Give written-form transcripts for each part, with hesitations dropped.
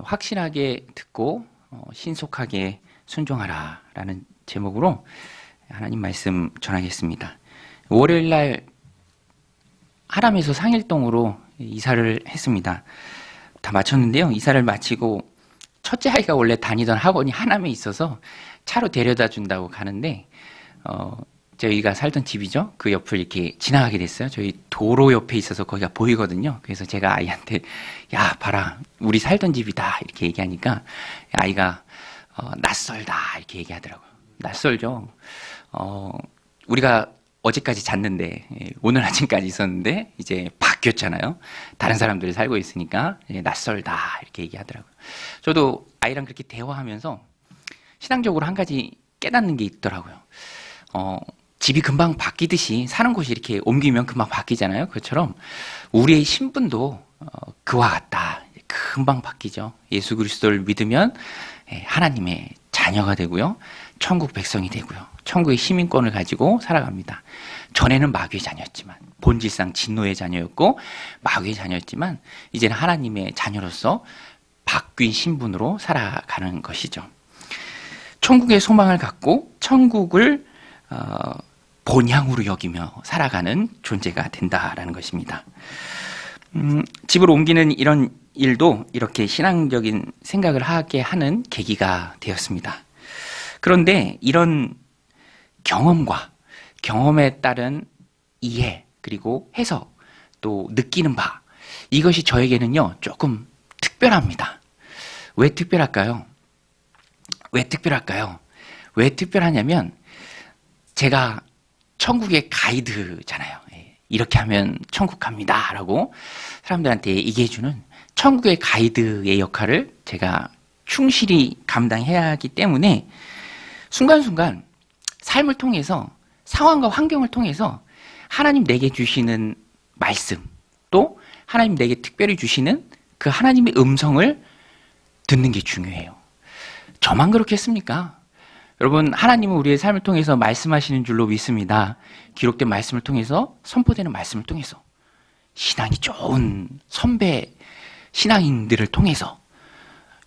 확실하게 듣고 신속하게 순종하라 라는 제목으로 하나님 말씀 전하겠습니다. 월요일날 하람에서 상일동으로 이사를 했습니다. 다 마쳤는데요. 이사를 마치고 첫째 아이가 원래 다니던 학원이 하남에 있어서 차로 데려다 준다고 가는데 저희가 살던 집이죠. 그 옆을 이렇게 지나가게 됐어요. 저희 도로 옆에 있어서 거기가 보이거든요. 그래서 제가 아이한테 야 봐라 우리 살던 집이다 이렇게 얘기하니까 아이가 낯설다 이렇게 얘기하더라고요. 낯설죠. 우리가 어제까지 잤는데 오늘 아침까지 있었는데 이제 바뀌었잖아요. 다른 사람들이 살고 있으니까 낯설다 이렇게 얘기하더라고요. 저도 아이랑 그렇게 대화하면서 신앙적으로 한 가지 깨닫는 게 있더라고요. 집이 금방 바뀌듯이 사는 곳이 이렇게 옮기면 금방 바뀌잖아요. 그처럼 우리의 신분도 그와 같다. 금방 바뀌죠. 예수 그리스도를 믿으면 하나님의 자녀가 되고요. 천국 백성이 되고요. 천국의 시민권을 가지고 살아갑니다. 전에는 마귀의 자녀였지만 본질상 진노의 자녀였고 마귀의 자녀였지만 이제는 하나님의 자녀로서 바뀐 신분으로 살아가는 것이죠. 천국의 소망을 갖고 천국을 본향으로 여기며 살아가는 존재가 된다라는 것입니다. 집을 옮기는 이런 일도 이렇게 신앙적인 생각을 하게 하는 계기가 되었습니다. 그런데 이런 경험에 따른 이해 그리고 해석 또 느끼는 바 이것이 저에게는요 조금 특별합니다. 왜 특별할까요? 왜 특별하냐면 제가 천국의 가이드잖아요. 이렇게 하면 천국 갑니다 라고 사람들한테 얘기해주는 천국의 가이드의 역할을 제가 충실히 감당해야 하기 때문에 순간순간 삶을 통해서 상황과 환경을 통해서 하나님 내게 주시는 말씀 또 하나님 내게 특별히 주시는 그 하나님의 음성을 듣는 게 중요해요. 저만 그렇겠습니까? 여러분 하나님은 우리의 삶을 통해서 말씀하시는 줄로 믿습니다. 기록된 말씀을 통해서 선포되는 말씀을 통해서 신앙이 좋은 선배 신앙인들을 통해서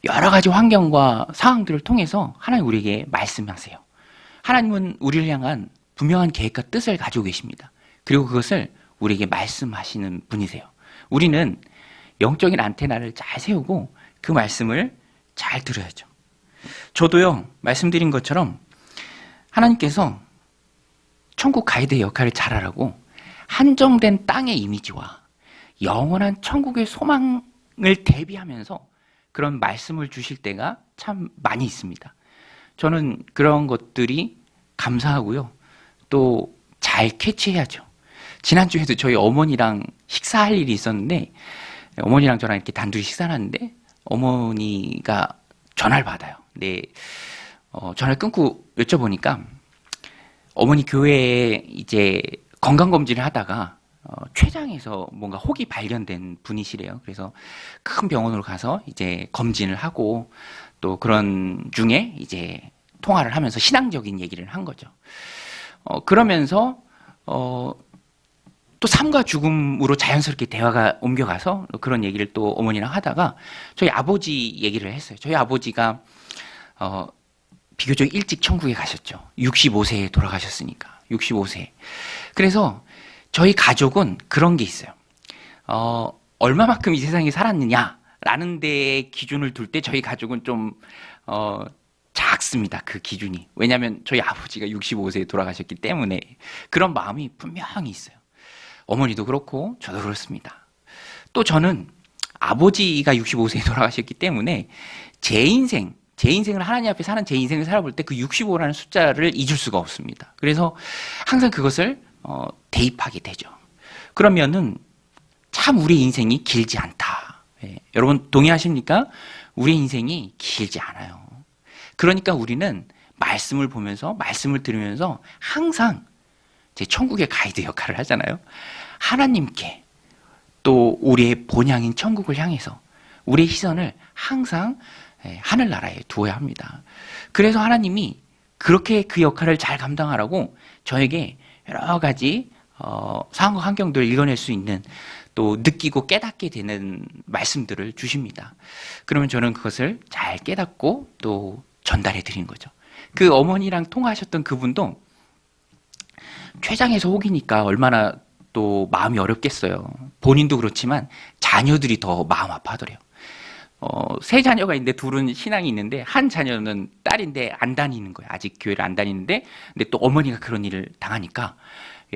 여러 가지 환경과 상황들을 통해서 하나님 우리에게 말씀하세요. 하나님은 우리를 향한 분명한 계획과 뜻을 가지고 계십니다. 그리고 그것을 우리에게 말씀하시는 분이세요. 우리는 영적인 안테나를 잘 세우고 그 말씀을 잘 들어야죠. 저도요 말씀드린 것처럼 하나님께서 천국 가이드의 역할을 잘하라고 한정된 땅의 이미지와 영원한 천국의 소망을 대비하면서 그런 말씀을 주실 때가 참 많이 있습니다. 저는 그런 것들이 감사하고요. 또 잘 캐치해야죠. 지난주에도 저희 어머니랑 식사할 일이 있었는데 어머니랑 저랑 이렇게 단둘이 식사를 하는데 어머니가 전화를 받아요. 네, 전화를 끊고 여쭤보니까 어머니 교회에 이제 건강검진을 하다가 췌장에서 뭔가 혹이 발견된 분이시래요. 그래서 큰 병원으로 가서 이제 검진을 하고 또 그런 중에 이제 통화를 하면서 신앙적인 얘기를 한 거죠. 그러면서 또 삶과 죽음으로 자연스럽게 대화가 옮겨가서 그런 얘기를 또 어머니랑 하다가 저희 아버지 얘기를 했어요. 저희 아버지가 비교적 일찍 천국에 가셨죠. 65세에 돌아가셨으니까. 65세. 그래서 저희 가족은 그런 게 있어요. 얼마만큼 이 세상에 살았느냐라는 데 기준을 둘 때 저희 가족은 좀 작습니다. 그 기준이. 왜냐하면 저희 아버지가 65세에 돌아가셨기 때문에 그런 마음이 분명히 있어요. 어머니도 그렇고 저도 그렇습니다. 또 저는 아버지가 65세에 돌아가셨기 때문에 제 인생을 하나님 앞에 사는 제 인생을 살아볼 때 그 65라는 숫자를 잊을 수가 없습니다. 그래서 항상 그것을 대입하게 되죠. 그러면은 참 우리 인생이 길지 않다. 여러분 동의하십니까? 우리 인생이 길지 않아요. 그러니까 우리는 말씀을 보면서 말씀을 들으면서 항상 제 천국의 가이드 역할을 하잖아요. 하나님께 또 우리의 본향인 천국을 향해서 우리의 시선을 항상 하늘나라에 두어야 합니다. 그래서 하나님이 그렇게 그 역할을 잘 감당하라고 저에게 여러 가지 상황과 환경들을 읽어낼 수 있는, 또 느끼고 깨닫게 되는 말씀들을 주십니다. 그러면 저는 그것을 잘 깨닫고 또 전달해 드리는 거죠. 그 어머니랑 통화하셨던 그분도 췌장에서 혹이니까 얼마나 또 마음이 어렵겠어요. 본인도 그렇지만 자녀들이 더 마음 아파하더래요. 세 자녀가 있는데 둘은 신앙이 있는데 한 자녀는 딸인데 안 다니는 거예요. 아직 교회를 안 다니는데, 근데 또 어머니가 그런 일을 당하니까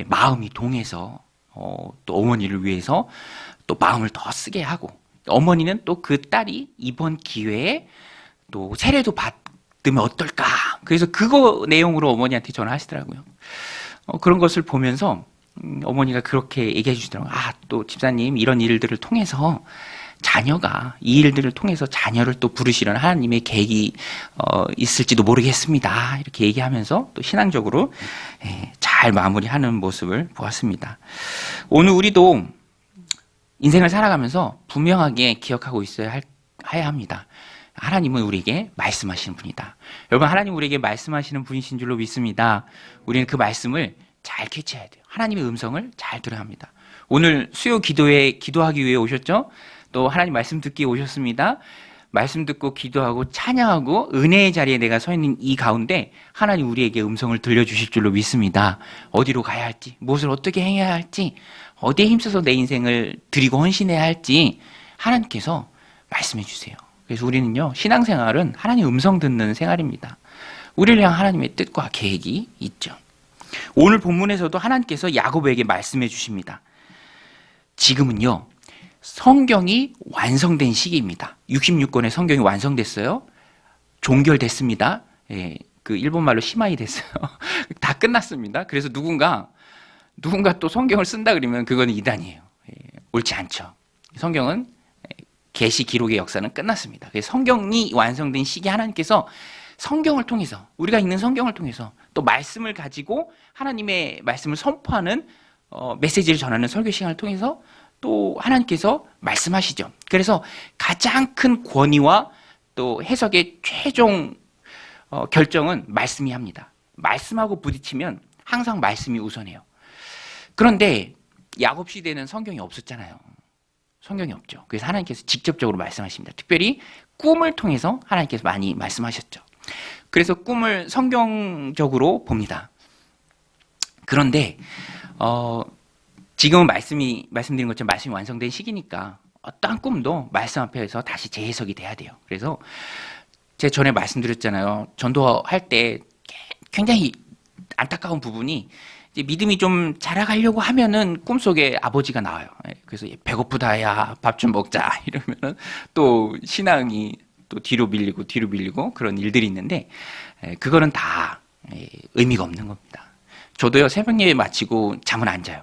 마음이 동해서 또 어머니를 위해서 또 마음을 더 쓰게 하고, 어머니는 또 그 딸이 이번 기회에 또 세례도 받으면 어떨까. 그래서 그거 내용으로 어머니한테 전화하시더라고요. 그런 것을 보면서 어머니가 그렇게 얘기해 주시더라고요. 또 집사님, 이런 일들을 통해서 자녀가, 이 일들을 통해서 자녀를 또 부르시는 하나님의 계획이 있을지도 모르겠습니다. 이렇게 얘기하면서 또 신앙적으로 잘 마무리하는 모습을 보았습니다. 오늘 우리도 인생을 살아가면서 분명하게 기억하고 있어야 해야 합니다. 하나님은 우리에게 말씀하시는 분이다. 여러분, 하나님 우리에게 말씀하시는 분이신 줄로 믿습니다. 우리는 그 말씀을 잘 캐치해야 돼요. 하나님의 음성을 잘 들어야 합니다. 오늘 수요 기도에 기도하기 위해 오셨죠? 또 하나님 말씀 듣기 오셨습니다. 말씀 듣고 기도하고 찬양하고 은혜의 자리에 내가 서 있는 이 가운데 하나님 우리에게 음성을 들려주실 줄로 믿습니다. 어디로 가야 할지, 무엇을 어떻게 행해야 할지, 어디에 힘써서 내 인생을 드리고 헌신해야 할지 하나님께서 말씀해 주세요. 그래서 우리는요, 신앙생활은 하나님 음성 듣는 생활입니다. 우리를 향한 하나님의 뜻과 계획이 있죠. 오늘 본문에서도 하나님께서 야고보에게 말씀해 주십니다. 지금은요, 성경이 완성된 시기입니다. 66권의 성경이 완성됐어요. 종결됐습니다. 그 일본말로 시마이 됐어요. 다 끝났습니다. 그래서 누군가 또 성경을 쓴다 그러면 그건 이단이에요. 옳지 않죠. 성경은 계시 기록의 역사는 끝났습니다. 그래서 성경이 완성된 시기에 하나님께서 성경을 통해서, 우리가 읽는 성경을 통해서 또 말씀을 가지고 하나님의 말씀을 선포하는 메시지를 전하는 설교 시간을 통해서 또 하나님께서 말씀하시죠. 그래서 가장 큰 권위와 또 해석의 최종 결정은 말씀이 합니다. 말씀하고 부딪히면 항상 말씀이 우선해요. 그런데 야곱 시대는 성경이 없었잖아요. 성경이 없죠. 그래서 하나님께서 직접적으로 말씀하십니다. 특별히 꿈을 통해서 하나님께서 많이 말씀하셨죠. 그래서 꿈을 성경적으로 봅니다. 그런데 지금은 말씀드린 것처럼 말씀이 완성된 시기니까 어떠한 꿈도 말씀 앞에서 다시 재해석이 돼야 돼요. 그래서 제가 전에 말씀드렸잖아요. 전도할 때 굉장히 안타까운 부분이, 이제 믿음이 좀 자라가려고 하면은 꿈속에 아버지가 나와요. 그래서 배고프다, 야, 밥 좀 먹자 이러면은 또 신앙이 또 뒤로 밀리고 그런 일들이 있는데, 그거는 다 의미가 없는 겁니다. 저도요, 새벽 예배 마치고 잠은 안 자요.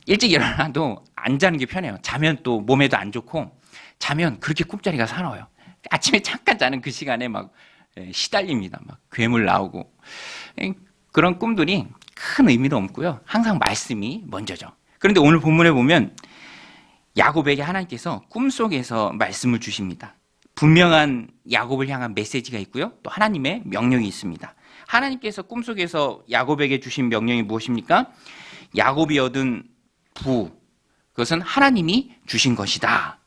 일찍 일어나도 안 자는 게 편해요. 자면 또 몸에도 안 좋고, 자면 그렇게 꿈자리가 사나워요. 아침에 잠깐 자는 그 시간에 막 시달립니다. 막 괴물 나오고. 그런 꿈들이 큰 의미도 없고요. 항상 말씀이 먼저죠. 그런데 오늘 본문에 보면 야곱에게 하나님께서 꿈속에서 말씀을 주십니다. 분명한 야곱을 향한 메시지가 있고요. 또 하나님의 명령이 있습니다. 하나님께서 꿈속에서 야곱에게 주신 명령이 무엇입니까? 야곱이 얻은 부, 그것은 하나님이 주신 것이다.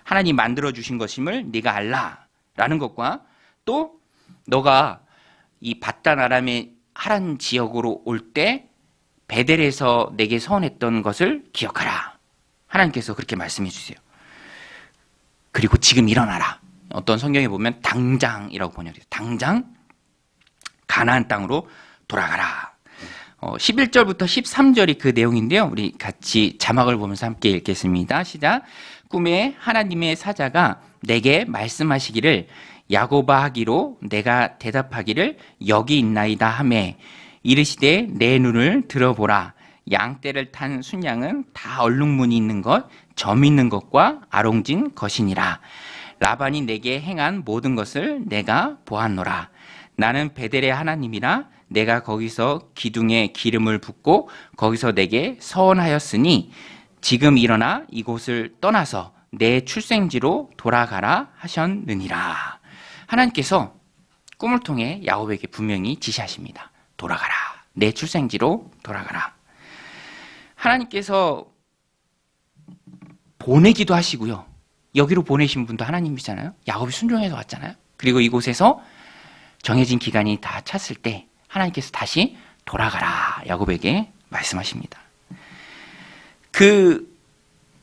하나님 만들어 주신 것임을 네가 알라 라는 것과, 또 너가 이 바단 아람의 하란 지역으로 올 때 베델에서 내게 서원했던 것을 기억하라. 하나님께서 그렇게 말씀해 주세요. 그리고 지금 일어나라. 어떤 성경에 보면 당장이라고 번역해요. 당장 가나안 땅으로 돌아가라. 11절부터 13절이 그 내용인데요. 우리 같이 자막을 보면서 함께 읽겠습니다. 시작. 꿈에 하나님의 사자가 내게 말씀하시기를 야곱아 하기로 내가 대답하기를 여기 있나이다 하매 이르시되 내 눈을 들어보라. 양떼를 탄 순양은 다 얼룩무늬 있는 것, 점 있는 것과 아롱진 것이니라. 라반이 내게 행한 모든 것을 내가 보았노라. 나는 베델의 하나님이라. 내가 거기서 기둥에 기름을 붓고 거기서 내게 서원하였으니 지금 일어나 이곳을 떠나서 내 출생지로 돌아가라 하셨느니라. 하나님께서 꿈을 통해 야곱에게 분명히 지시하십니다. 돌아가라. 내 출생지로 돌아가라. 하나님께서 보내기도 하시고요. 여기로 보내신 분도 하나님이잖아요. 야곱이 순종해서 왔잖아요. 그리고 이곳에서 정해진 기간이 다 찼을 때 하나님께서 다시 돌아가라 야곱에게 말씀하십니다. 그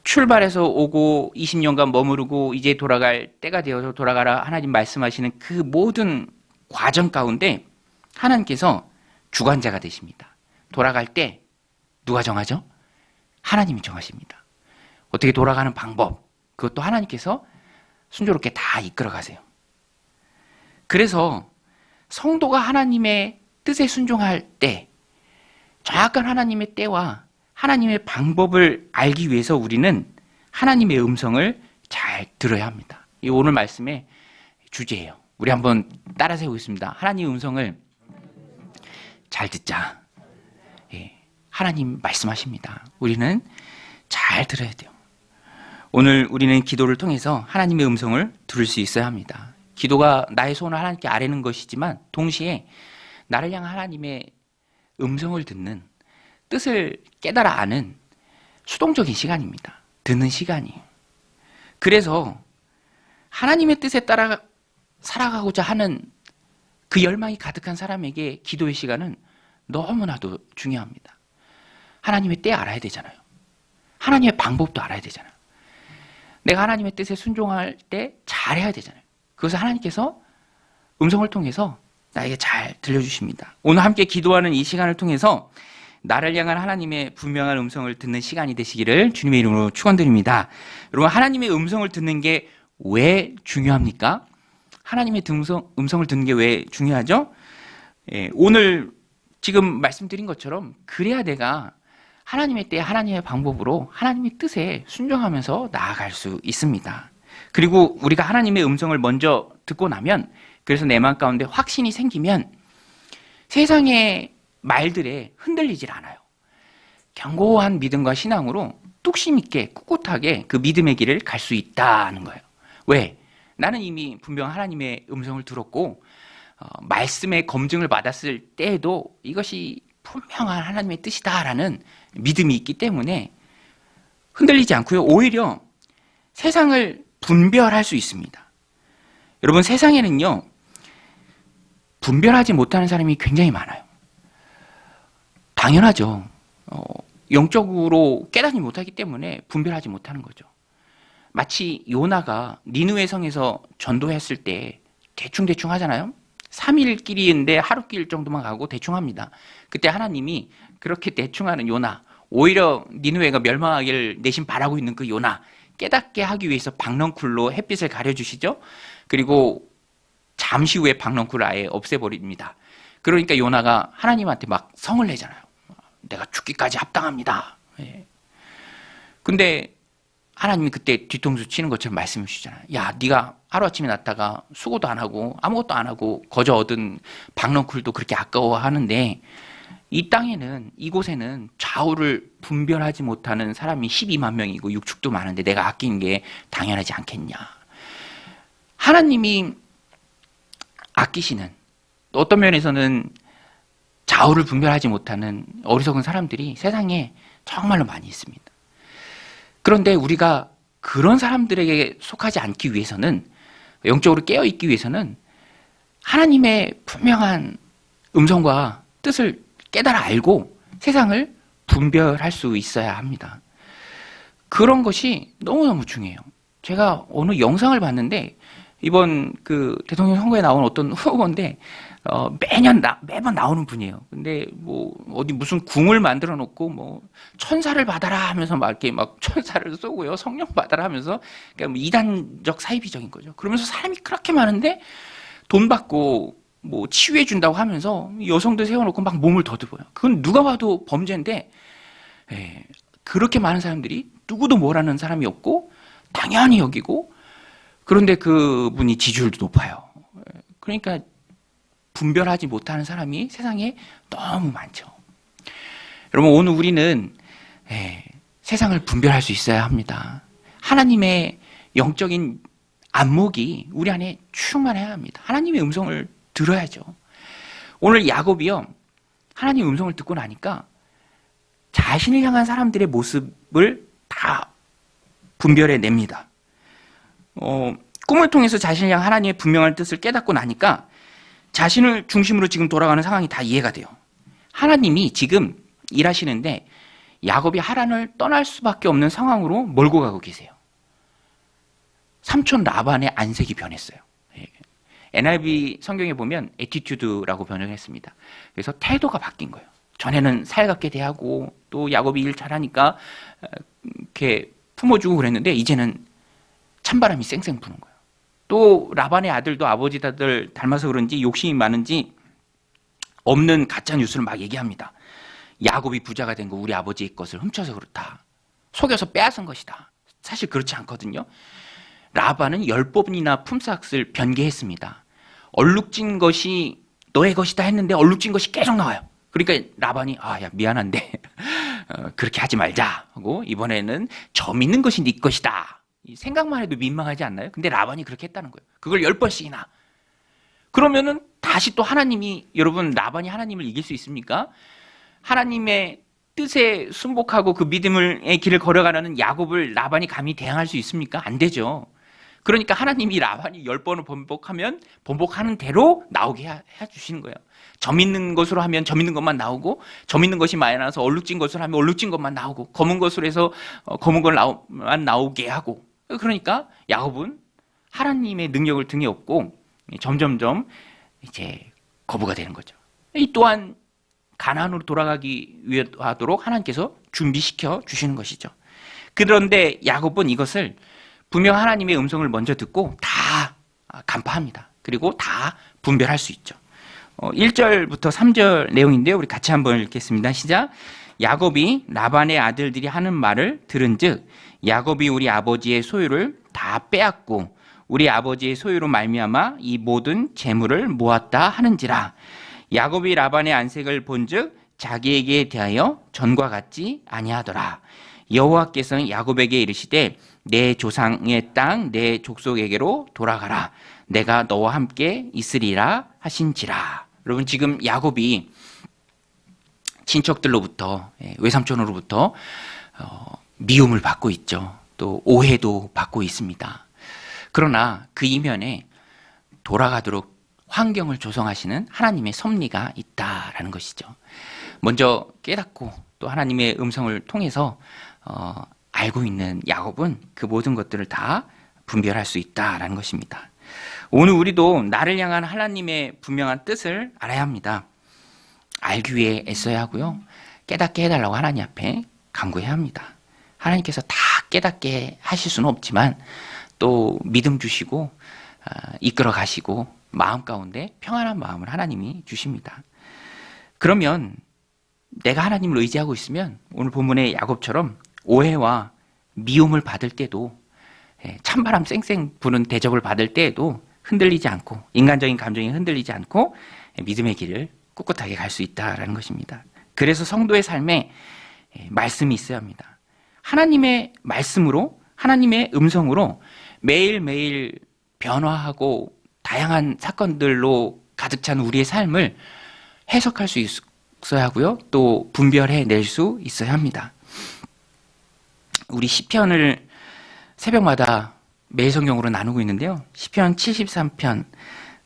출발해서 오고 20년간 머무르고 이제 돌아갈 때가 되어서 돌아가라 하나님 말씀하시는 그 모든 과정 가운데 하나님께서 주관자가 되십니다. 돌아갈 때 누가 정하죠? 하나님이 정하십니다. 어떻게 돌아가는 방법, 그것도 하나님께서 순조롭게 다 이끌어 가세요. 그래서 성도가 하나님의 뜻에 순종할 때 정확한 하나님의 때와 하나님의 방법을 알기 위해서 우리는 하나님의 음성을 잘 들어야 합니다. 이 오늘 말씀의 주제예요. 우리 한번 따라 세우겠습니다. 하나님의 음성을 잘 듣자. 예, 하나님 말씀하십니다. 우리는 잘 들어야 돼요. 오늘 우리는 기도를 통해서 하나님의 음성을 들을 수 있어야 합니다. 기도가 나의 소원을 하나님께 아뢰는 것이지만 동시에 나를 향한 하나님의 음성을 듣는, 뜻을 깨달아 아는 수동적인 시간입니다. 듣는 시간이. 그래서 하나님의 뜻에 따라 살아가고자 하는 그 열망이 가득한 사람에게 기도의 시간은 너무나도 중요합니다. 하나님의 때 알아야 되잖아요. 하나님의 방법도 알아야 되잖아요. 내가 하나님의 뜻에 순종할 때 잘해야 되잖아요. 그것을 하나님께서 음성을 통해서 나에게 잘 들려주십니다. 오늘 함께 기도하는 이 시간을 통해서 나를 향한 하나님의 분명한 음성을 듣는 시간이 되시기를 주님의 이름으로 축원드립니다. 여러분, 하나님의 음성을 듣는 게 왜 중요합니까? 하나님의 음성을 듣는 게 왜 중요하죠? 오늘 지금 말씀드린 것처럼 그래야 내가 하나님의 때 하나님의 방법으로 하나님의 뜻에 순종하면서 나아갈 수 있습니다. 그리고 우리가 하나님의 음성을 먼저 듣고 나면, 그래서 내 마음 가운데 확신이 생기면 세상의 말들에 흔들리질 않아요. 견고한 믿음과 신앙으로 뚝심 있게 꿋꿋하게 그 믿음의 길을 갈 수 있다는 거예요. 왜? 나는 이미 분명 하나님의 음성을 들었고 말씀의 검증을 받았을 때에도 이것이 분명한 하나님의 뜻이다라는 믿음이 있기 때문에 흔들리지 않고요. 오히려 세상을 분별할 수 있습니다. 여러분, 세상에는요, 분별하지 못하는 사람이 굉장히 많아요. 당연하죠. 영적으로 깨닫지 못하기 때문에 분별하지 못하는 거죠. 마치 요나가 니느웨 성에서 전도했을 때 대충 하잖아요. 3일 길인데 하루 길 정도만 가고 대충 합니다. 그때 하나님이 그렇게 대충 하는 요나, 오히려 니느웨가 멸망하기를 내심 바라고 있는 그 요나 깨닫게 하기 위해서 박넝쿨로 햇빛을 가려주시죠. 그리고 잠시 후에 박넝쿨을 아예 없애버립니다. 그러니까 요나가 하나님한테 막 성을 내잖아요. 내가 죽기까지 합당합니다. 근데 하나님이 그때 뒤통수 치는 것처럼 말씀해 주시잖아요. 야, 네가 하루아침에 났다가 수고도 안 하고 아무것도 안 하고 거저 얻은 박넝쿨도 그렇게 아까워하는데 이 땅에는, 이곳에는 좌우를 분별하지 못하는 사람이 12만 명이고 육축도 많은데 내가 아끼는 게 당연하지 않겠냐. 하나님이 아끼시는, 어떤 면에서는 좌우를 분별하지 못하는 어리석은 사람들이 세상에 정말로 많이 있습니다. 그런데 우리가 그런 사람들에게 속하지 않기 위해서는, 영적으로 깨어있기 위해서는 하나님의 분명한 음성과 뜻을 깨달아 알고 세상을 분별할 수 있어야 합니다. 그런 것이 너무너무 중요해요. 제가 어느 영상을 봤는데, 이번 그 대통령 선거에 나온 어떤 후보인데, 매번 나오는 분이에요. 근데 뭐 어디 무슨 궁을 만들어 놓고 뭐 천사를 받아라 하면서 막 이렇게 막 천사를 쏘고요, 성령 받아라 하면서, 그러니까 뭐 이단적 사이비적인 거죠. 그러면서 사람이 그렇게 많은데 돈 받고 뭐 치유해 준다고 하면서 여성들 세워놓고 막 몸을 더듬어요. 그건 누가 봐도 범죄인데, 그렇게 많은 사람들이 누구도 뭐라는 사람이 없고 당연히 여기고, 그런데 그분이 지지율도 높아요. 그러니까 분별하지 못하는 사람이 세상에 너무 많죠. 여러분, 오늘 우리는 세상을 분별할 수 있어야 합니다. 하나님의 영적인 안목이 우리 안에 충만해야 합니다. 하나님의 음성을 들어야죠. 오늘 야곱이요, 하나님의 음성을 듣고 나니까 자신을 향한 사람들의 모습을 다 분별해 냅니다. 꿈을 통해서 자신을 향한 하나님의 분명한 뜻을 깨닫고 나니까 자신을 중심으로 지금 돌아가는 상황이 다 이해가 돼요. 하나님이 지금 일하시는데 야곱이 하란을 떠날 수밖에 없는 상황으로 몰고 가고 계세요. 삼촌 라반의 안색이 변했어요. NIV 성경에 보면 에티튜드라고 번역했습니다. 그래서 태도가 바뀐 거예요. 전에는 살갑게 대하고 또 야곱이 일 잘하니까 이렇게 품어주고 그랬는데 이제는 찬바람이 쌩쌩 부는 거예요. 또 라반의 아들도 아버지 아들 닮아서 그런지 욕심이 많은지 없는 가짜 뉴스를 막 얘기합니다. 야곱이 부자가 된 거 우리 아버지의 것을 훔쳐서 그렇다. 속여서 빼앗은 것이다. 사실 그렇지 않거든요. 라반은 10번이나 품삯을 변개했습니다. 얼룩진 것이 너의 것이다 했는데 얼룩진 것이 계속 나와요. 그러니까 라반이 야 미안한데 그렇게 하지 말자 하고 이번에는 점 있는 것이 네 것이다. 생각만 해도 민망하지 않나요? 근데 라반이 그렇게 했다는 거예요. 그걸 10번씩이나. 그러면은 다시 또 하나님이, 여러분 라반이 하나님을 이길 수 있습니까? 하나님의 뜻에 순복하고 그 믿음의 길을 걸어가는 야곱을 라반이 감히 대항할 수 있습니까? 안 되죠. 그러니까 하나님이 라반이 10번을 번복하면 번복하는 대로 나오게 해주시는 거예요. 점 있는 것으로 하면 점 있는 것만 나오고, 점 있는 것이 많이 나와서 얼룩진 것으로 하면 얼룩진 것만 나오고, 검은 것으로 해서 검은 것만 나오게 하고. 그러니까 야곱은 하나님의 능력을 등에 업고 점점점 이제 거부가 되는 거죠. 이 또한 가나안으로 돌아가기 위하도록 하나님께서 준비시켜 주시는 것이죠. 그런데 야곱은 이것을 분명 하나님의 음성을 먼저 듣고 다 간파합니다. 그리고 다 분별할 수 있죠. 1절부터 3절 내용인데요. 우리 같이 한번 읽겠습니다. 시작. 야곱이 라반의 아들들이 하는 말을 들은즉 야곱이 우리 아버지의 소유를 다 빼앗고 우리 아버지의 소유로 말미암아 이 모든 재물을 모았다 하는지라. 야곱이 라반의 안색을 본즉 자기에게 대하여 전과 같지 아니하더라. 여호와께서는 야곱에게 이르시되 내 조상의 땅 내 족속에게로 돌아가라. 내가 너와 함께 있으리라 하신지라. 여러분 지금 야곱이 친척들로부터 외삼촌으로부터 미움을 받고 있죠. 또 오해도 받고 있습니다. 그러나 그 이면에 돌아가도록 환경을 조성하시는 하나님의 섭리가 있다라는 것이죠. 먼저 깨닫고 또 하나님의 음성을 통해서 알고 있는 야곱은 그 모든 것들을 다 분별할 수 있다라는 것입니다. 오늘 우리도 나를 향한 하나님의 분명한 뜻을 알아야 합니다. 알기 위해 애써야 하고요. 깨닫게 해달라고 하나님 앞에 간구해야 합니다. 하나님께서 다 깨닫게 하실 수는 없지만 또 믿음 주시고 이끌어 가시고 마음 가운데 평안한 마음을 하나님이 주십니다. 그러면 내가 하나님을 의지하고 있으면 오늘 본문의 야곱처럼 오해와 미움을 받을 때도 찬바람 쌩쌩 부는 대접을 받을 때에도 흔들리지 않고 인간적인 감정이 흔들리지 않고 믿음의 길을 꿋꿋하게 갈 수 있다라는 것입니다. 그래서 성도의 삶에 말씀이 있어야 합니다. 하나님의 말씀으로 하나님의 음성으로 매일매일 변화하고 다양한 사건들로 가득 찬 우리의 삶을 해석할 수 있어야 하고요. 또 분별해 낼 수 있어야 합니다. 우리 시편을 새벽마다 매일 성경으로 나누고 있는데요. 시편 73편,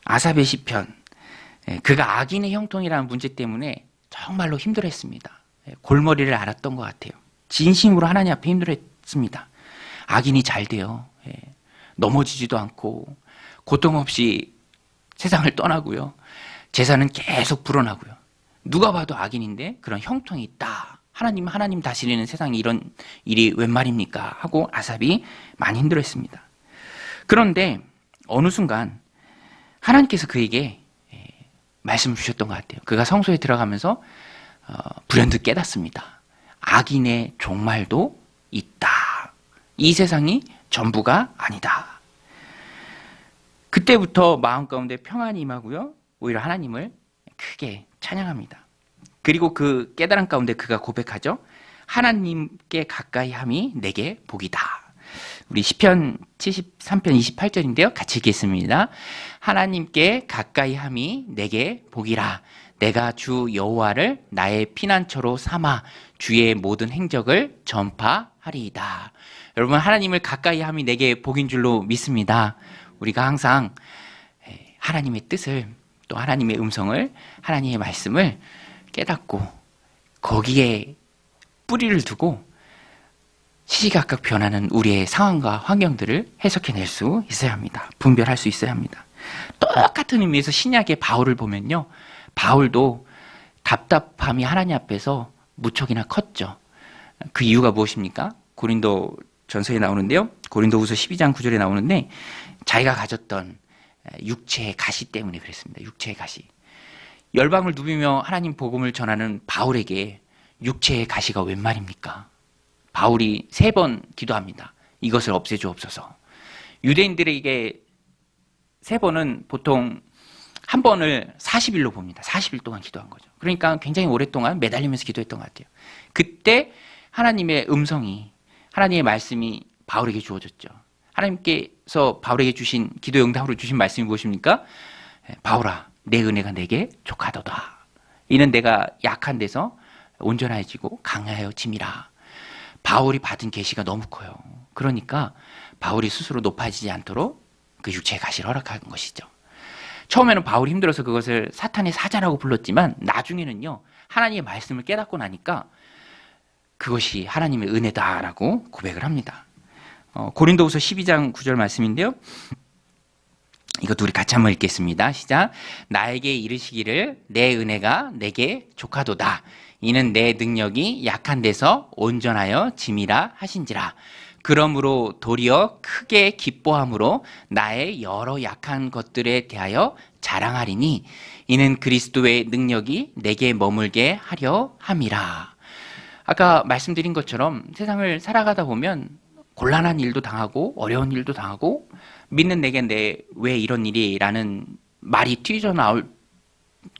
아삽의 시편. 그가 악인의 형통이라는 문제 때문에 정말로 힘들어했습니다. 골머리를 앓았던 것 같아요. 진심으로 하나님 앞에 힘들어했습니다. 악인이 잘 돼요. 넘어지지도 않고 고통 없이 세상을 떠나고요. 재산은 계속 불어나고요. 누가 봐도 악인인데 그런 형통이 있다. 하나님 다스리는 세상에 이런 일이 웬 말입니까? 하고 아삽이 많이 힘들어했습니다. 그런데 어느 순간 하나님께서 그에게 말씀을 주셨던 것 같아요. 그가 성소에 들어가면서 불현듯 깨닫습니다. 악인의 종말도 있다. 이 세상이 전부가 아니다. 그때부터 마음 가운데 평안이 임하고요. 오히려 하나님을 크게 찬양합니다. 그리고 그 깨달음 가운데 그가 고백하죠. 하나님께 가까이 함이 내게 복이다. 우리 시편 73편 28절인데요. 같이 읽겠습니다. 하나님께 가까이 함이 내게 복이라. 내가 주 여호와를 나의 피난처로 삼아 주의 모든 행적을 전파하리이다. 여러분, 하나님을 가까이 함이 내게 복인 줄로 믿습니다. 우리가 항상 하나님의 뜻을, 또 하나님의 음성을, 하나님의 말씀을 깨닫고 거기에 뿌리를 두고 시시각각 변하는 우리의 상황과 환경들을 해석해낼 수 있어야 합니다. 분별할 수 있어야 합니다. 똑같은 의미에서 신약의 바울을 보면요, 바울도 답답함이 하나님 앞에서 무척이나 컸죠. 그 이유가 무엇입니까? 고린도 전서에 나오는데요, 고린도후서 12장 9절에 나오는데, 자기가 가졌던 육체의 가시 때문에 그랬습니다. 육체의 가시. 열방을 누비며 하나님 복음을 전하는 바울에게 육체의 가시가 웬 말입니까? 바울이 3번 기도합니다. 이것을 없애주옵소서. 유대인들에게 3번은 보통 한 번을 40일로 봅니다. 40일 동안 기도한 거죠. 그러니까 굉장히 오랫동안 매달리면서 기도했던 것 같아요. 그때 하나님의 음성이, 하나님의 말씀이 바울에게 주어졌죠. 하나님께서 바울에게 주신 기도 응답으로 주신 말씀이 무엇입니까? 바울아, 내 은혜가 내게 족하도다. 이는 내가 약한 데서 온전해지고 강하여짐이라. 바울이 받은 계시가 너무 커요. 그러니까 바울이 스스로 높아지지 않도록 그 육체의 가시를 허락한 것이죠. 처음에는 바울이 힘들어서 그것을 사탄의 사자라고 불렀지만 나중에는요, 하나님의 말씀을 깨닫고 나니까 그것이 하나님의 은혜다라고 고백을 합니다. 고린도후서 12장 9절 말씀인데요, 이것도 우리 같이 한번 읽겠습니다. 시작. 나에게 이르시기를 내 은혜가 내게 족하도다. 이는 내 능력이 약한 데서 온전하여 짐이라 하신지라. 그러므로 도리어 크게 기뻐함으로 나의 여러 약한 것들에 대하여 자랑하리니 이는 그리스도의 능력이 내게 머물게 하려 함이라. 아까 말씀드린 것처럼 세상을 살아가다 보면 곤란한 일도 당하고 어려운 일도 당하고 믿는 내게 왜 이런 일이? 라는 말이 튀어나올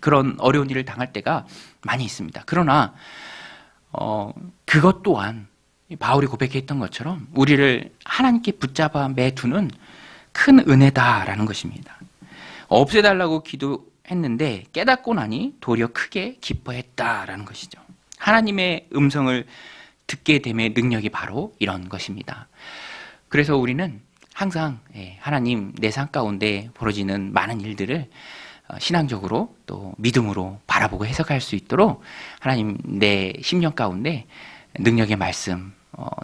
그런 어려운 일을 당할 때가 많이 있습니다. 그러나 그것 또한 바울이 고백했던 것처럼 우리를 하나님께 붙잡아 매두는 큰 은혜다라는 것입니다. 없애달라고 기도했는데 깨닫고 나니 도리어 크게 기뻐했다라는 것이죠. 하나님의 음성을 듣게 됨의 능력이 바로 이런 것입니다. 그래서 우리는 항상 하나님 내 삶 가운데 벌어지는 많은 일들을 신앙적으로 또 믿음으로 바라보고 해석할 수 있도록 하나님 내 심령 가운데 능력의 말씀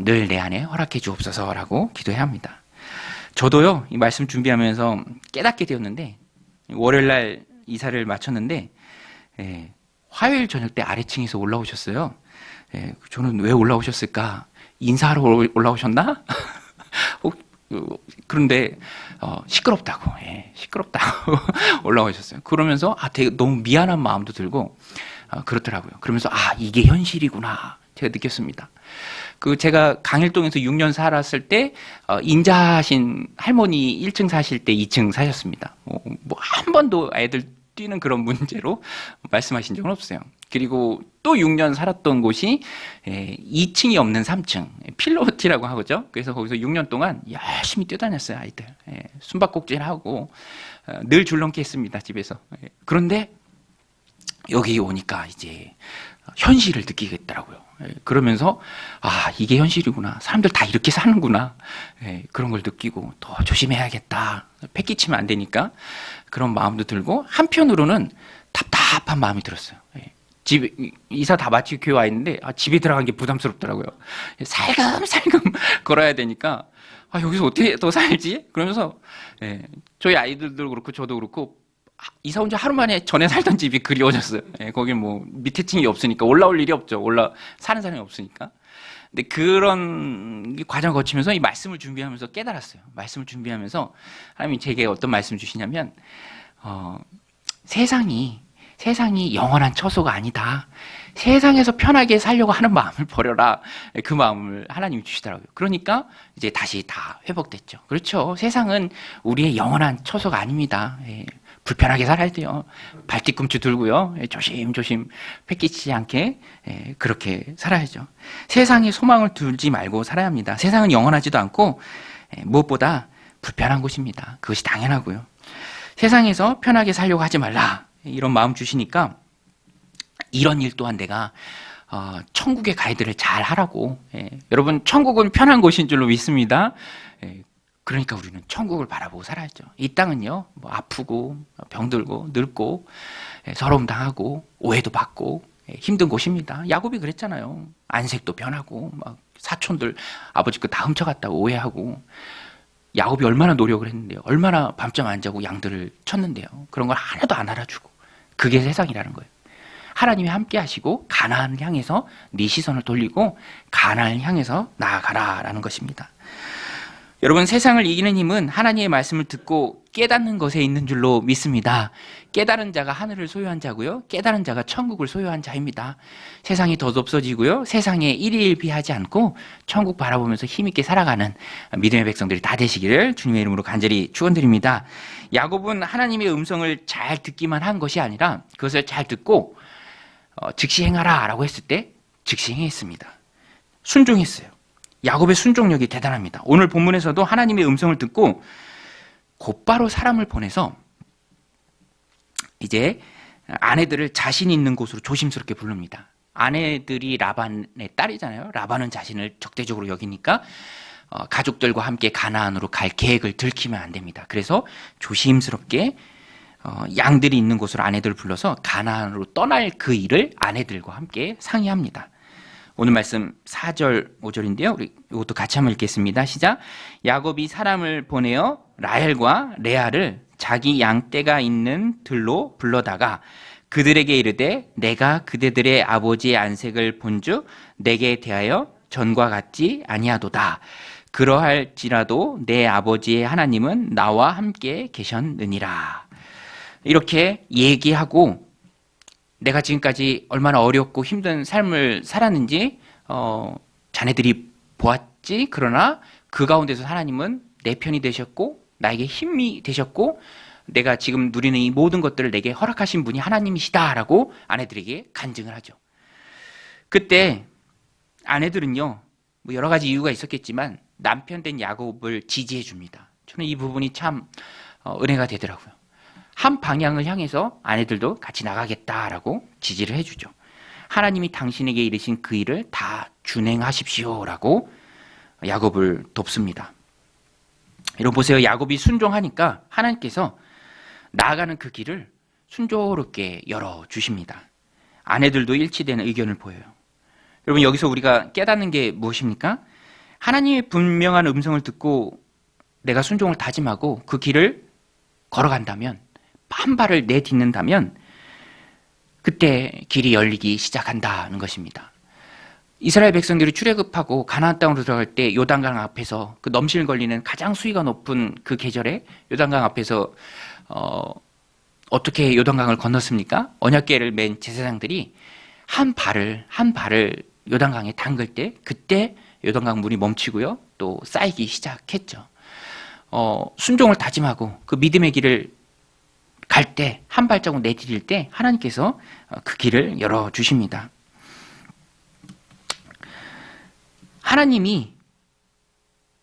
늘 내 안에 허락해 주옵소서라고 기도해야 합니다. 저도요, 이 말씀 준비하면서 깨닫게 되었는데, 월요일날 이사를 마쳤는데 화요일 저녁 때 아래층에서 올라오셨어요. 저는 왜 올라오셨을까? 인사하러 올라오셨나? 그런데 시끄럽다고 올라오셨어요. 그러면서 되게 너무 미안한 마음도 들고 그렇더라고요. 그러면서 이게 현실이구나 제가 느꼈습니다. 제가 강일동에서 6년 살았을 때 인자하신 할머니 1층 사실 때 2층 사셨습니다. 한 번도 애들 뛰는 그런 문제로 말씀하신 적은 없어요. 그리고 또 6년 살았던 곳이 2층이 없는 3층, 필로티라고 하거죠. 그래서 거기서 6년 동안 열심히 뛰어다녔어요, 아이들. 숨바꼭질하고 늘 줄넘기 했습니다, 집에서. 그런데 여기 오니까 이제 현실을 느끼겠더라고요. 그러면서 이게 현실이구나. 사람들 다 이렇게 사는구나. 그런 걸 느끼고 더 조심해야겠다. 패기치면 안 되니까 그런 마음도 들고, 한편으로는 답답한 마음이 들었어요. 집 이사 다 마치고 교회 와 있는데 집에 들어간 게 부담스럽더라고요. 살금살금 걸어야 되니까 여기서 어떻게 더 살지? 그러면서 저희 아이들도 그렇고 저도 그렇고 이사 온 지 하루 만에 전에 살던 집이 그리워졌어요. 거기 밑에 층이 없으니까 올라올 일이 없죠. 사는 사람이 없으니까. 근데 그런 과정을 거치면서 이 말씀을 준비하면서 깨달았어요. 말씀을 준비하면서 하나님이 제게 어떤 말씀을 주시냐면 세상이 영원한 처소가 아니다. 세상에서 편하게 살려고 하는 마음을 버려라. 그 마음을 하나님이 주시더라고요. 그러니까 이제 다시 다 회복됐죠. 그렇죠. 세상은 우리의 영원한 처소가 아닙니다. 불편하게 살아야 돼요. 발뒤꿈치 들고요. 조심조심 패기치지 않게 그렇게 살아야죠. 세상에 소망을 두지 말고 살아야 합니다. 세상은 영원하지도 않고 무엇보다 불편한 곳입니다. 그것이 당연하고요. 세상에서 편하게 살려고 하지 말라. 이런 마음 주시니까 이런 일 또한 내가 천국의 가이드를 잘 하라고. 여러분, 천국은 편한 곳인 줄로 믿습니다. 그러니까 우리는 천국을 바라보고 살아야죠. 이 땅은요, 뭐 아프고 병들고 늙고 서러움 당하고 오해도 받고 힘든 곳입니다. 야곱이 그랬잖아요. 안색도 변하고 막 사촌들 아버지 거 다 훔쳐갔다고 오해하고. 야곱이 얼마나 노력을 했는데요. 얼마나 밤잠 안 자고 양들을 쳤는데요. 그런 걸 하나도 안 알아주고. 그게 세상이라는 거예요. 하나님이 함께 하시고 가나안을 향해서 네 시선을 돌리고 가나안을 향해서 나아가라라는 것입니다. 여러분, 세상을 이기는 힘은 하나님의 말씀을 듣고 깨닫는 것에 있는 줄로 믿습니다. 깨달은 자가 하늘을 소유한 자고요. 깨달은 자가 천국을 소유한 자입니다. 세상이 덧없어지고요. 세상에 일일비하지 않고 천국 바라보면서 힘있게 살아가는 믿음의 백성들이 다 되시기를 주님의 이름으로 간절히 축원드립니다. 야곱은 하나님의 음성을 잘 듣기만 한 것이 아니라 그것을 잘 듣고 즉시 행하라 라고 했을 때 즉시 행했습니다. 순종했어요. 야곱의 순종력이 대단합니다. 오늘 본문에서도 하나님의 음성을 듣고 곧바로 사람을 보내서 이제 아내들을 자신 있는 곳으로 조심스럽게 부릅니다. 아내들이 라반의 딸이잖아요. 라반은 자신을 적대적으로 여기니까 가족들과 함께 가나안으로 갈 계획을 들키면 안 됩니다. 그래서 조심스럽게 양들이 있는 곳으로 아내들을 불러서 가나안으로 떠날 그 일을 아내들과 함께 상의합니다. 오늘 말씀 4절, 5절인데요. 우리 이것도 같이 한번 읽겠습니다. 시작. 야곱이 사람을 보내어 라헬과 레아를 자기 양떼가 있는 들로 불러다가 그들에게 이르되 내가 그대들의 아버지의 안색을 본즉 내게 대하여 전과 같지 아니하도다. 그러할지라도 내 아버지의 하나님은 나와 함께 계셨느니라. 이렇게 얘기하고 내가 지금까지 얼마나 어렵고 힘든 삶을 살았는지 자네들이 보았지. 그러나 그 가운데서 하나님은 내 편이 되셨고 나에게 힘이 되셨고 내가 지금 누리는 이 모든 것들을 내게 허락하신 분이 하나님이시다라고 아내들에게 간증을 하죠. 그때 아내들은요, 뭐 여러 가지 이유가 있었겠지만 남편 된 야곱을 지지해 줍니다. 저는 이 부분이 참 은혜가 되더라고요. 한 방향을 향해서 아내들도 같이 나가겠다라고 지지를 해주죠. 하나님이 당신에게 이르신 그 일을 다 준행하십시오라고 야곱을 돕습니다. 여러분 보세요. 야곱이 순종하니까 하나님께서 나아가는 그 길을 순조롭게 열어주십니다. 아내들도 일치되는 의견을 보여요. 여러분 여기서 우리가 깨닫는 게 무엇입니까? 하나님의 분명한 음성을 듣고 내가 순종을 다짐하고 그 길을 걸어간다면, 한 발을 내딛는다면 그때 길이 열리기 시작한다는 것입니다. 이스라엘 백성들이 출애굽하고 가나안 땅으로 들어갈 때 요단강 앞에서 그 넘실 걸리는 가장 수위가 높은 그 계절에 요단강 앞에서 어떻게 요단강을 건넜습니까? 언약궤를 맨 제사장들이 한 발을 요단강에 담글 때 그때 요단강 물이 멈추고요. 또 쌓이기 시작했죠. 순종을 다짐하고 그 믿음의 길을 갈 때, 한 발자국 내디딜 때 하나님께서 그 길을 열어주십니다. 하나님이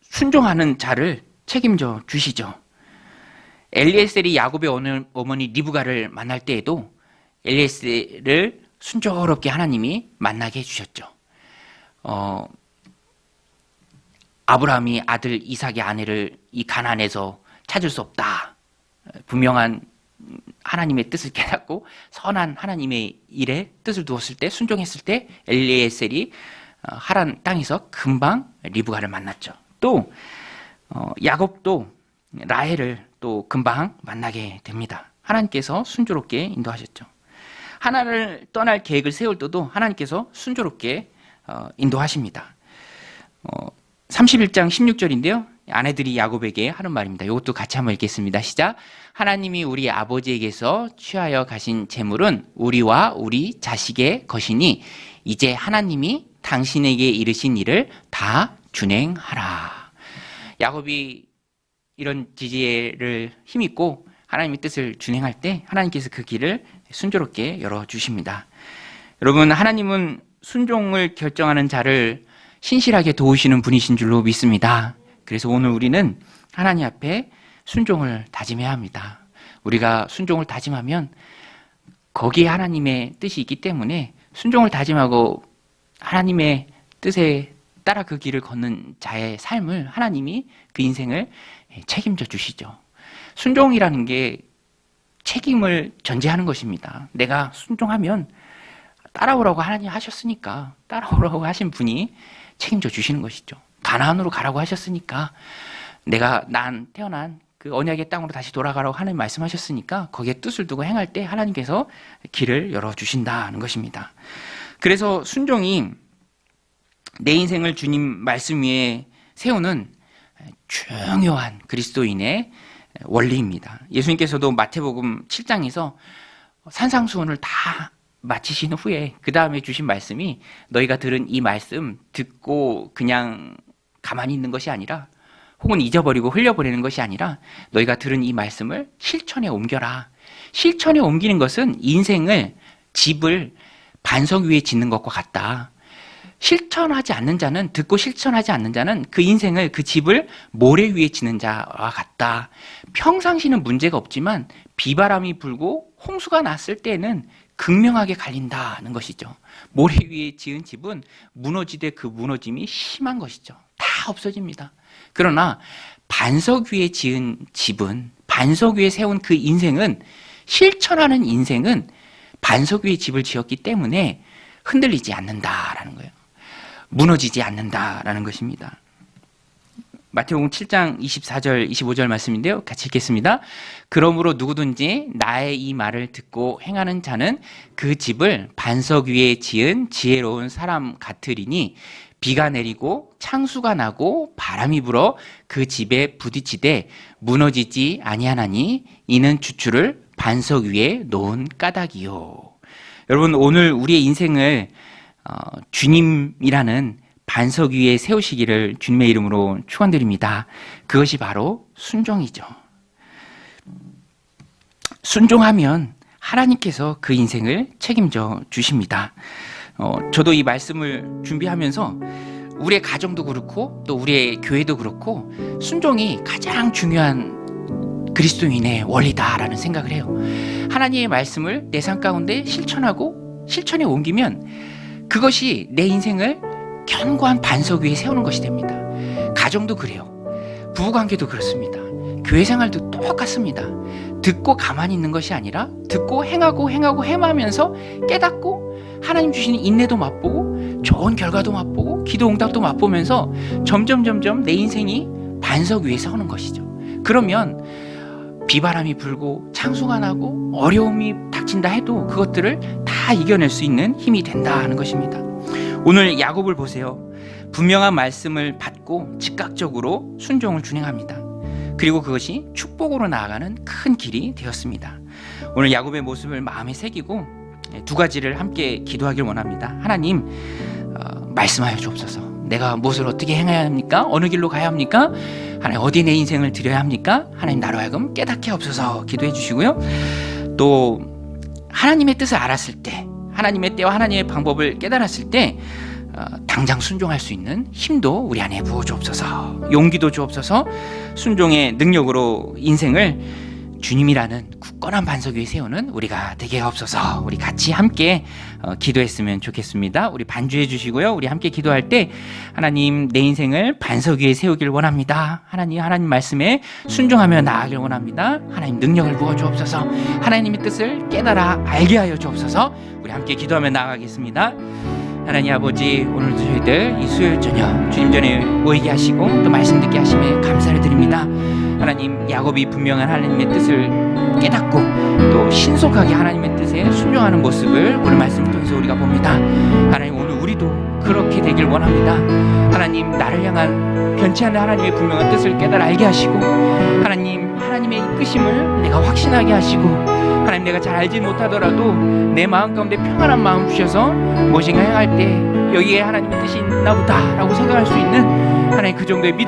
순종하는 자를 책임져 주시죠. 엘리에셀이 야곱의 어머니 리브가를 만날 때에도 엘리에셀을 순조롭게 하나님이 만나게 해주셨죠. 아브라함이 아들 이삭의 아내를 이 가나안에서 찾을 수 없다. 분명한 하나님의 뜻을 깨닫고 선한 하나님의 일에 뜻을 두었을 때, 순종했을 때 엘리에셀이 하란 땅에서 금방 리브가를 만났죠. 또 야곱도 라헬을 또 금방 만나게 됩니다. 하나님께서 순조롭게 인도하셨죠. 하나를 떠날 계획을 세울 때도 하나님께서 순조롭게 인도하십니다. 31장 16절인데요. 아내들이 야곱에게 하는 말입니다. 이것도 같이 한번 읽겠습니다. 시작. 하나님이 우리 아버지에게서 취하여 가신 재물은 우리와 우리 자식의 것이니 이제 하나님이 당신에게 이르신 일을 다 준행하라. 야곱이 이런 지지를 힘입고 하나님의 뜻을 준행할 때 하나님께서 그 길을 순조롭게 열어주십니다. 여러분, 하나님은 순종을 결정하는 자를 신실하게 도우시는 분이신 줄로 믿습니다. 그래서 오늘 우리는 하나님 앞에 순종을 다짐해야 합니다. 우리가 순종을 다짐하면 거기에 하나님의 뜻이 있기 때문에 순종을 다짐하고 하나님의 뜻에 따라 그 길을 걷는 자의 삶을 하나님이 그 인생을 책임져 주시죠. 순종이라는 게 책임을 전제하는 것입니다. 내가 순종하면 따라오라고 하나님 하셨으니까 따라오라고 하신 분이 책임져 주시는 것이죠. 가나안으로 가라고 하셨으니까 난 태어난 그 언약의 땅으로 다시 돌아가라고 하나님 말씀하셨으니까 거기에 뜻을 두고 행할 때 하나님께서 길을 열어주신다는 것입니다. 그래서 순종이 내 인생을 주님 말씀 위에 세우는 중요한 그리스도인의 원리입니다. 예수님께서도 마태복음 7장에서 산상수훈을 다 마치신 후에 그 다음에 주신 말씀이 너희가 들은 이 말씀 듣고 그냥 가만히 있는 것이 아니라 혹은 잊어버리고 흘려버리는 것이 아니라 너희가 들은 이 말씀을 실천에 옮겨라. 실천에 옮기는 것은 인생을 집을 반석 위에 짓는 것과 같다. 실천하지 않는 자는 듣고 실천하지 않는 자는 그 인생을 그 집을 모래 위에 짓는 자와 같다. 평상시는 문제가 없지만 비바람이 불고 홍수가 났을 때는 극명하게 갈린다는 것이죠. 모래 위에 지은 집은 무너지되 그 무너짐이 심한 것이죠. 다 없어집니다. 그러나 반석 위에 지은 집은 반석 위에 세운 그 인생은 실천하는 인생은 반석 위에 집을 지었기 때문에 흔들리지 않는다라는 거예요. 무너지지 않는다라는 것입니다. 마태복음 7장 24절 25절 말씀인데요. 같이 읽겠습니다. 그러므로 누구든지 나의 이 말을 듣고 행하는 자는 그 집을 반석 위에 지은 지혜로운 사람 같으리니 비가 내리고 창수가 나고 바람이 불어 그 집에 부딪히되 무너지지 아니하나니 이는 주추를 반석 위에 놓은 까닭이요. 여러분, 오늘 우리의 인생을 주님이라는 반석 위에 세우시기를 주님의 이름으로 축원드립니다. 그것이 바로 순종이죠. 순종하면 하나님께서 그 인생을 책임져 주십니다. 저도 이 말씀을 준비하면서 우리의 가정도 그렇고 또 우리의 교회도 그렇고 순종이 가장 중요한 그리스도인의 원리다라는 생각을 해요. 하나님의 말씀을 내 삶 가운데 실천하고 실천에 옮기면 그것이 내 인생을 견고한 반석 위에 세우는 것이 됩니다. 가정도 그래요. 부부관계도 그렇습니다. 교회 생활도 똑같습니다. 듣고 가만히 있는 것이 아니라 듣고 행하고 행하면서 깨닫고 하나님 주시는 인내도 맛보고 좋은 결과도 맛보고 기도 응답도 맛보면서 점점 내 인생이 반석 위에 서는 것이죠. 그러면 비바람이 불고 창수가 나고 어려움이 닥친다 해도 그것들을 다 이겨낼 수 있는 힘이 된다는 것입니다. 오늘 야곱을 보세요. 분명한 말씀을 받고 즉각적으로 순종을 준행합니다. 그리고 그것이 축복으로 나아가는 큰 길이 되었습니다. 오늘 야곱의 모습을 마음에 새기고 두 가지를 함께 기도하길 원합니다. 하나님, 말씀하여 주옵소서. 내가 무엇을 어떻게 행해야 합니까? 어느 길로 가야 합니까? 하나님, 어디 내 인생을 드려야 합니까? 하나님, 나로 하여금 깨닫게 하옵소서 기도해 주시고요. 또 하나님의 뜻을 알았을 때, 하나님의 때와 하나님의 방법을 깨달았을 때 당장 순종할 수 있는 힘도 우리 안에 부어 주옵소서. 용기도 주옵소서. 순종의 능력으로 인생을 주님이라는 굳건한 반석 위에 세우는 우리가 되게 하옵소서. 우리 같이 함께 기도했으면 좋겠습니다. 우리 반주해 주시고요. 우리 함께 기도할 때 하나님, 내 인생을 반석 위에 세우길 원합니다. 하나님 말씀에 순종하며 나아가길 원합니다. 하나님, 능력을 부어 주옵소서. 하나님의 뜻을 깨달아 알게 하여 주옵소서. 우리 함께 기도하며 나아가겠습니다. 하나님 아버지, 오늘도 저희들 이 수요일 저녁 주님 전에 모이게 하시고 또 말씀 듣게 하심에 감사를 드립니다. 하나님, 야곱이 분명한 하나님의 뜻을 깨닫고 또 신속하게 하나님의 뜻에 순종하는 모습을 오늘 말씀을 통해서 우리가 봅니다. 하나님, 오늘 우리도 그렇게 되길 원합니다. 하나님, 나를 향한 변치 않는 하나님의 분명한 뜻을 깨달아 알게 하시고 하나님의 이끄심을 내가 확신하게 하시고 하나님, 내가 잘 알지 못하더라도 내 마음 가운데 평안한 마음 주셔서 무엇인가 행할 때 여기에 하나님의 뜻이 있나 보다 라고 생각할 수 있는 하나님, 그 정도의 믿음